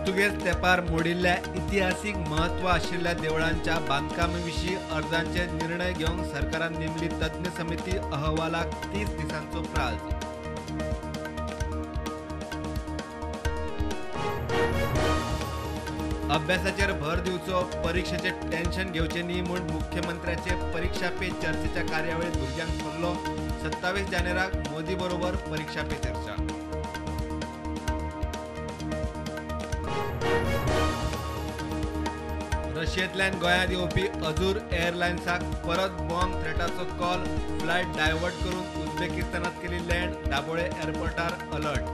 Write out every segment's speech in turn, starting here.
Portuguese तेंपार मोडिल्ल्या इतिहासीक महत्व आशिल्ल्या देवळांच्या बांदकामाविशीं अर्जांचे निर्णय घेवंक सरकारान नेमली तज्ञ समिती अहवालाक 30 दिसांचो प्राझ. अभ्यासाचेर भर दिवचो, परीक्षेचे टेन्शन घेवचे न्ही म्हूण मुख्यमंत्र्याचे परीक्षा पे चर्चेच्या कार्यावळीत भुरग्यांक सल्लो. 27 जानेराक मोदी बरोबर परीक्षा पे चर्चा. रशियेंतल्यान गोंयांत येवपी अझूर एअरलायन्साक परत बॉम्ब थ्रेटाचो कॉल. फ्लायट डायवर्ट करून उझबेकिस्तानात केली लँड. दाबोळे एअरपोर्टार अलर्ट.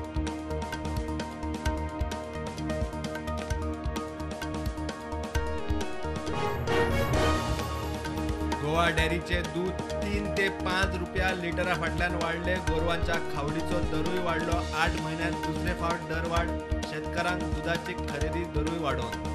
गोवा डेअरीचे दूध 3 ते 5 रुपया लिटरा फाटल्यान वाडले. गोरवांच्या खावडीचो दरूय वाडलो. 8 म्हयन्यांत दुसरे फावट दरवाड. शेतकारांक दुधाची खरेदी दरूय वाडोवन.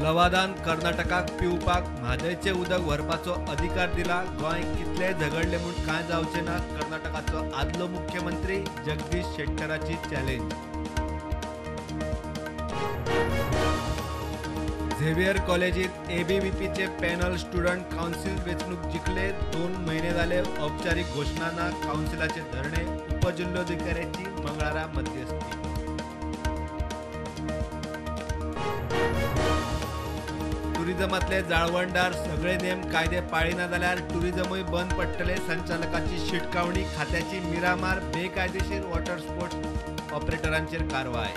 लवादान कर्नाटकाक पिवपाक म्हादयचे उदक व्हरपाचो अधिकार दिला. गोंय कितलेय झगडले म्हूण कांय जावचें ना. कर्नाटकाचो आदलो मुख्यमंत्री जगदीश शेट्टराची चॅलेंज. झेवियर कॉलेजीत एबीव्हीपीचे पॅनल स्टुडंट कावन्सिल वेंचणूक जिखले. 2 म्हयने जाले औपचारीक घोषणा ना. कावन्सिलाचे धरणे. उपजिल्लोधिकाऱ्याची मंगळारा मध्यस्थी. टुरिझमांतले जाळवणदार सगळे नेम कायदे पाळिना जाल्यार टुरिझमूय बंद पडटले. संचालकाची शिटकावणी. खात्याची मिरामार. बेकायदेशीर वॉटर स्पोर्ट्स ऑपरेटरांचेर कारवाय.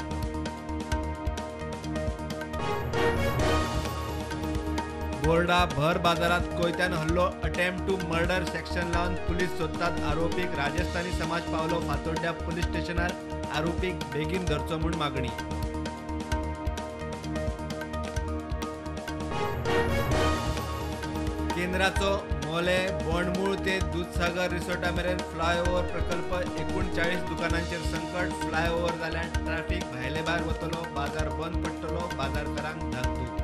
बोर्डा भर बाजारात कोयत्यान हल्लो. अटेम्प्ट टू मर्डर सेक्शन लावन पुलीस सोदतात आरोपीक. राजस्थानी समाज पावलो फातोड्ड्या पुलीस स्टेशनार. आरोपीक बेगीन धरचो म्हूण मागणी. केंद्राचो मोले बोंडमूळ ते दूधसागर रिसोर्टा मेरेन फ्लायओव्हर प्रकल्प. 39 दुकानांचेर संकट. फ्लायओव्हर जाल्यार ट्रॅफिक भायले भायर वतलो. बाजार बंद पडटलो. बाजारकारांक धाकधूक.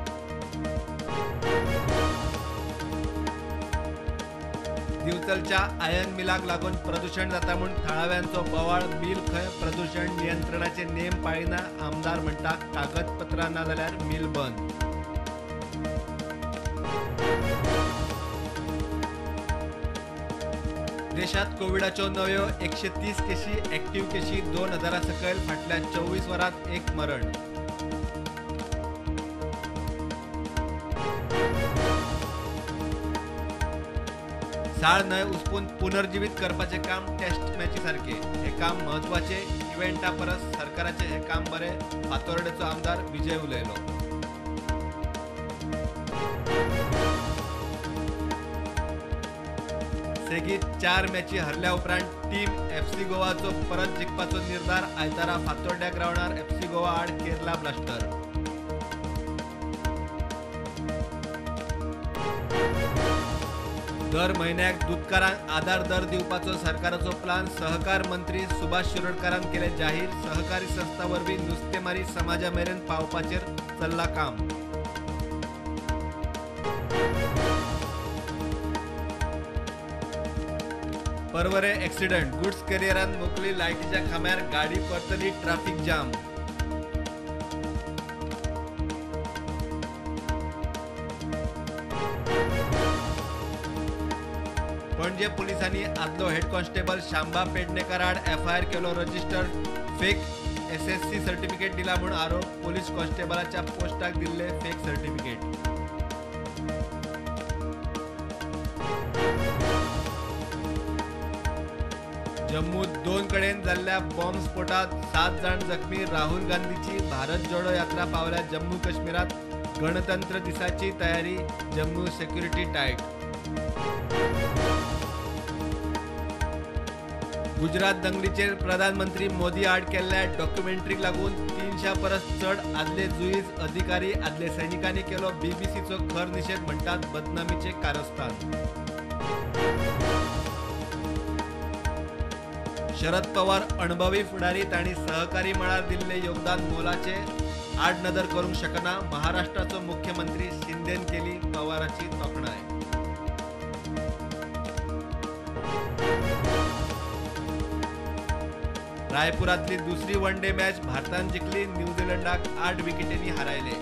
दिवचलच्या आयन मिलाक लागून प्रदूषण जाता म्हूण थळाव्यांचो बोवाळ. मिल खंय प्रदूषण नियंत्रणाचे नेम पाळिना. आमदार म्हणटा कागदपत्रां ना जाल्यार मिल बंद. देशात कोविडाच्यो नव्यो 130 केशी. एक्टिव्ह केशी 2000 सकयल. फाटल्या 24 वरांत 1 मरण. साळ न्हय उस्पून पुनर्जीवित करपाचे काम टेस्ट मॅची सारखे. हे काम महत्वाचे. इव्हेंटा परस सरकाराचे हे काम बरे. फातोर्डेचो आमदार विजय उलयलो. सेगीत 4 मॅची हरल्या उपरांत टीम एफसी गोवाचो परत जिखपाचो निर्धार. आयतारा फातोर्ड्या ग्रावंडार एफसी गोवा आड केरला ब्लास्टर. दर म्हयन्याक दूधकारांक आधार दर दिवपाचो सरकाराचो प्लान. सहकार मंत्री सुभाष शिरोडकारान केले जाहीर. सहकारी संस्था वरवीं नुस्तेमारी समाजा मेरेन पावपाचेर चल्ला काम. परवरे एक्सिडंट. गुड्स कॅरियरान मोकली लायटीच्या खांब्यार गाडी परतली. Traffic jam. पणजे पुलिसांनी आदलो हेड कॉन्स्टेबल शांबा पेडणेकर आड एफआयआर केलो रजिस्टर. फेक एसएससी सर्टिफिकेट दिला म्हूण आरोप. पोलीस कॉन्स्टेबलाच्या पोस्टाक दिल्ले फेक सर्टिफिकेट. जम्मूत 2 कडेन जाल्ल्या बॉम्ब स्फोटात 7 जाण जखमी. राहुल गांधीची भारत जोडो यात्रा पावल्या जम्मू काश्मीरात. गणतंत्र दिसाची तयारी. Jammu security tight. गुजरात दंगलीचेर प्रधानमंत्री मोदी आड केल्ल्या डॉक्युमेंटरीक लागून 300 परस चड आदले जुईज अधिकारी आदले सैनिकांनी केलो बीबीसीचो खर निषेध. म्हणटात बदनामीचे कारस्थान. शरद पवार अणभवी फुडारी. तांणी सहकारी मळार दिल्ले योगदान मोलाचे. आड नदर करूंक शकना. महाराष्ट्राचो मुख्यमंत्री शिंदेन केली पवाराची तोखणाय. रायपुरातली दुसरी वन डे मॅच भारतान जिंकली, न्यूझीलंडाक 8 विकेटींनी हारायले.